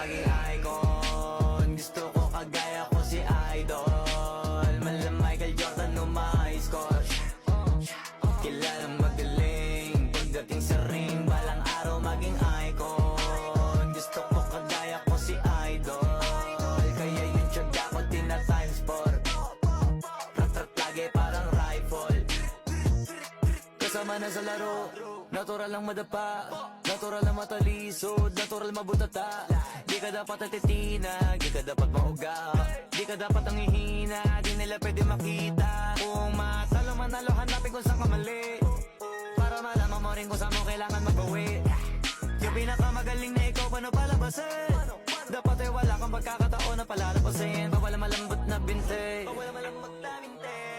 maging icon. Gusto ko kagaya ko si Idol. Mala Michael Jordan o my score. Kilalang magaling pagdating sa ring, balang araw maging icon. Gusto ko kagaya ko si Idol. Kaya yung tiyaga ko tina-times 4. Rat-rat lagi parang rifle. Kasama na sa laro, natural lang madapa, natural lang matalisod, natural mabutata. Di ka dapat natitinag, di ka dapat mauga, di ka dapat ang ihina, di nila pwede makita. Kung matalo manalo, hanapin kung saan ka mali, para malaman mo rin kung saan mo kailangan magbawi. Yung pinakamagaling na ikaw, paano palabasin? Dapat ay wala kang pagkakataon na palalabasin. Bawal malambot na binte, bawal malambot na binte.